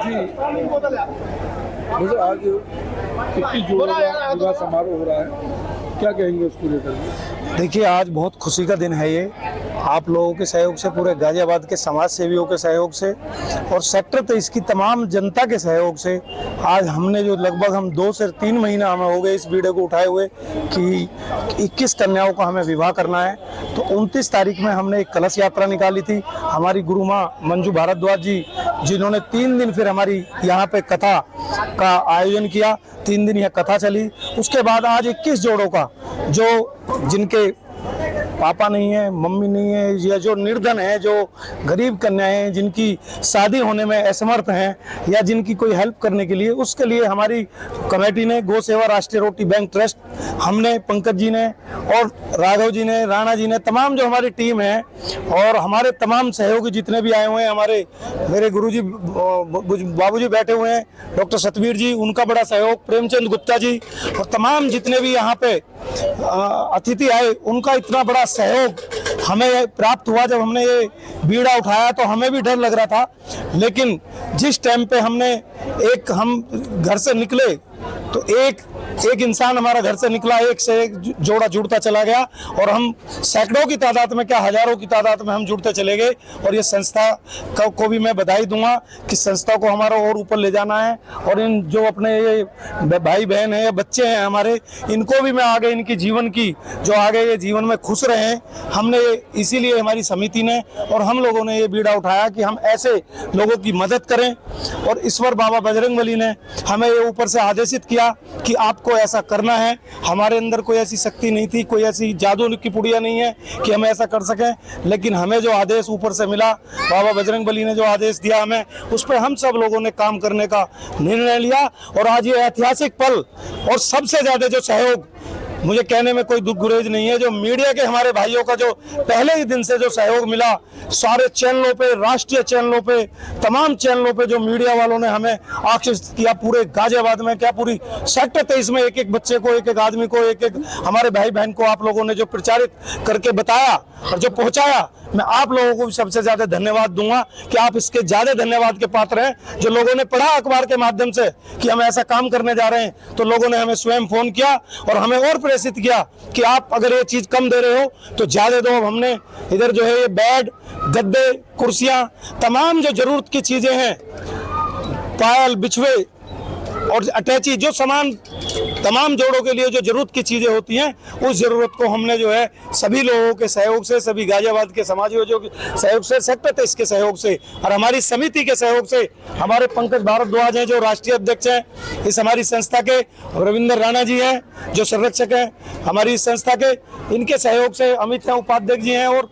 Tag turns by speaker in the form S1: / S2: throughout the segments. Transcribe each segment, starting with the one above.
S1: जी, मुझे आज 21 जून का विवाह समारोह हो रहा है, क्या कहेंगे उसको लेकर?
S2: देखिए, आज बहुत खुशी का दिन है ये। आप लोगों के सहयोग से, पूरे गाजियाबाद के समाज सेवियों के सहयोग से और सेक्टर 23 की तमाम जनता के सहयोग से आज हमने जो लगभग हम 2 से 3 महीना हमें हो गए इस बीड़े को उठाए हुए कि 21 कन्याओं का हमें विवाह करना है। तो 29 तारीख में हमने एक कलश यात्रा निकाली थी। हमारी गुरु माँ मंजू भारद्वाज जी, जिन्होंने 3 दिन फिर हमारी यहाँ पे कथा का आयोजन किया, 3 दिन यह कथा चली। उसके बाद आज 21 जोड़ों का, जो जिनके पापा नहीं है, मम्मी नहीं है, या जो निर्धन है, जो गरीब कन्याएं हैं, जिनकी शादी होने में असमर्थ हैं, या जिनकी कोई हेल्प करने के लिए, उसके लिए हमारी कमेटी ने, गौ सेवा राष्ट्रीय रोटी बैंक ट्रस्ट, हमने, पंकज जी ने और राघव जी ने, राणा जी ने, तमाम जो हमारी टीम है और हमारे तमाम सहयोगी जितने भी आए हुए हैं, हमारे मेरे गुरुजी बाबूजी बैठे हुए हैं, डॉक्टर सतवीर जी, उनका बड़ा सहयोग, प्रेमचंद गुप्ता जी और तमाम जितने भी यहाँ पे अतिथि आए, उनका इतना बड़ा सहयोग हमें प्राप्त हुआ। जब हमने ये बीड़ा उठाया तो हमें भी डर लग रहा था, लेकिन जिस टाइम पे हम घर से निकले तो एक इंसान हमारा घर से निकला, एक से एक जोड़ा जुड़ता चला गया और हम सैकड़ों की तादाद में, क्या हजारों की तादाद में हम जुड़ते चले गए। और ये संस्था को भी मैं बधाई दूंगा कि संस्था को हमारा और ऊपर ले जाना है। और इन जो अपने ये भाई बहन है या बच्चे हैं हमारे, इनको भी मैं आगे, इनकी जीवन की जो आगे ये जीवन में खुश रहे, हमने इसीलिए हमारी समिति ने और हम लोगों ने ये बीड़ा उठाया कि हम ऐसे लोगों की मदद करें। और ईश्वर बाबा बजरंगबली ने हमें ये ऊपर से आदेशित किया कि आपको ऐसा करना है। हमारे अंदर कोई ऐसी शक्ति नहीं थी, कोई ऐसी जादू की पुड़िया नहीं है कि हम ऐसा कर सकें, लेकिन हमें जो आदेश ऊपर से मिला, बाबा बजरंगबली ने जो आदेश दिया हमें, उस पर हम सब लोगों ने काम करने का निर्णय लिया। और आज ये ऐतिहासिक पल, और सबसे ज्यादा जो सहयोग, मुझे कहने में कोई दुख गुरेज नहीं है, जो मीडिया के हमारे भाइयों का जो पहले ही दिन से जो सहयोग मिला, सारे चैनलों पे, राष्ट्रीय चैनलों पे, तमाम चैनलों पे जो मीडिया वालों ने हमें आकर्षित किया, पूरे गाजियाबाद में, क्या पूरी सेक्टर 23 में एक एक बच्चे को, एक एक आदमी को, एक एक हमारे भाई बहन को आप लोगों ने जो प्रचारित करके बताया और जो पहुंचाया, मैं आप लोगों को भी सबसे ज्यादा धन्यवाद दूंगा कि आप इसके ज्यादा धन्यवाद के पात्र हैं। जो लोगों ने पढ़ा अखबार के माध्यम से कि हम ऐसा काम करने जा रहे हैं, तो लोगों ने हमें स्वयं फोन किया और हमें और प्रेरित किया कि आप अगर ये चीज कम दे रहे हो तो ज्यादा दो। अब हमने इधर जो है ये बेड, गद्दे, कुर्सियां, तमाम जो जरूरत की चीजें हैं, पायल, बिछवे और अटैची, जो सामान तमाम जोड़ों के लिए जो जरूरत की चीजें होती हैं, उस जरूरत को हमने जो है सभी लोगों के सहयोग से, सभी गाजियाबाद के समाजियों के सहयोग से, सेक्टर 23 के सहयोग से और हमारी समिति के सहयोग से, हमारे पंकज भारद्वाज हैं जो राष्ट्रीय अध्यक्ष हैं इस हमारी संस्था के, रविंद्र राणा जी हैं जो संरक्षक हैं हमारी इस संस्था के, इनके सहयोग से अमित उपाध्यक्ष जी हैं और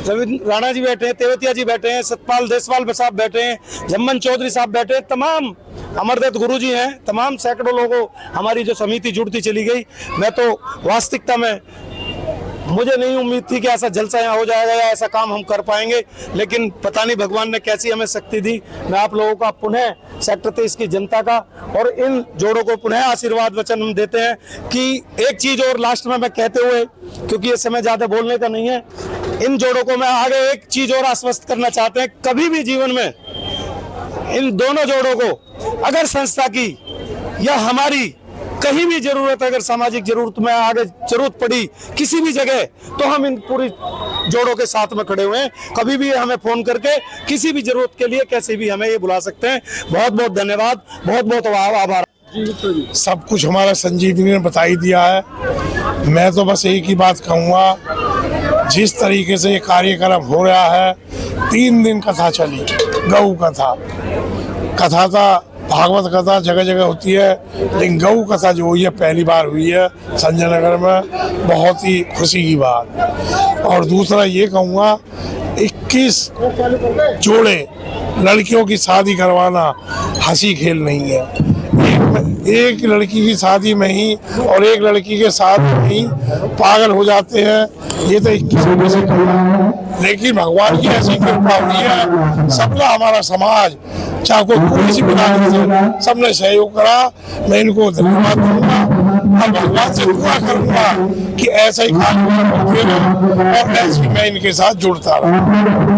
S2: रविंद्र राणा जी बैठे हैं, तेवतिया जी बैठे हैं, सतपाल देसवाल साहब बैठे हैं, जम्मन चौधरी साहब बैठे हैं, तमाम अमरदत्त गुरु जी हैं, तमाम सैकड़ों लोगों हमारी जो समिति जुड़ती चली गई। मैं तो वास्तविकता में मुझे नहीं उम्मीद थी कि ऐसा जलसा यहाँ हो जाएगा या ऐसा काम हम कर पाएंगे, लेकिन पता नहीं भगवान ने कैसी हमें शक्ति दी। मैं आप लोगों का पुनः सेक्टर 23 की जनता का और इन जोड़ों को पुनः आशीर्वाद वचन हम देते हैं कि एक चीज और लास्ट में मैं कहते हुए, क्योंकि ये समय ज्यादा बोलने का नहीं है, इन जोड़ों को मैं आगे एक चीज और आश्वस्त करना चाहते हैं, कभी भी जीवन में इन दोनों जोड़ों को अगर संस्था की या हमारी कहीं भी जरूरत, अगर सामाजिक जरूरत में आगे जरूरत पड़ी किसी भी जगह, तो हम इन पूरी जोड़ों के साथ में खड़े हुए हैं। कभी भी हमें फोन करके किसी भी जरूरत के लिए कैसे भी हमें ये बुला सकते हैं। बहुत बहुत धन्यवाद, बहुत बहुत आभार।
S3: सब कुछ हमारा संजीवनी ने बता ही दिया है। मैं तो बस एक ही बात कहूँगा, जिस तरीके से ये कार्यक्रम हो रहा है, 3 दिन कथा चली, गौ कथा था, भागवत कथा जगह जगह होती है, लेकिन गौ कथा जो हुई है पहली बार हुई है संजय नगर में, बहुत ही खुशी की बात। और दूसरा ये कहूँगा, 21 जोड़े लड़कियों की शादी करवाना हंसी खेल नहीं है। एक लड़की की शादी में ही और एक लड़की के साथ में ही पागल हो जाते हैं, ये तो 21 में से कहा। लेकिन भगवान की ऐसी कृपा हुई है, सबका हमारा समाज, चाहे कोई पुलिस विभाग से, सबने सहयोग करा। मैं इनको धन्यवाद दूंगा और भगवान से दुआ करूंगा कि ऐसा ही काम होते रहे और ऐसे मैं इनके साथ जुड़ता रहूं।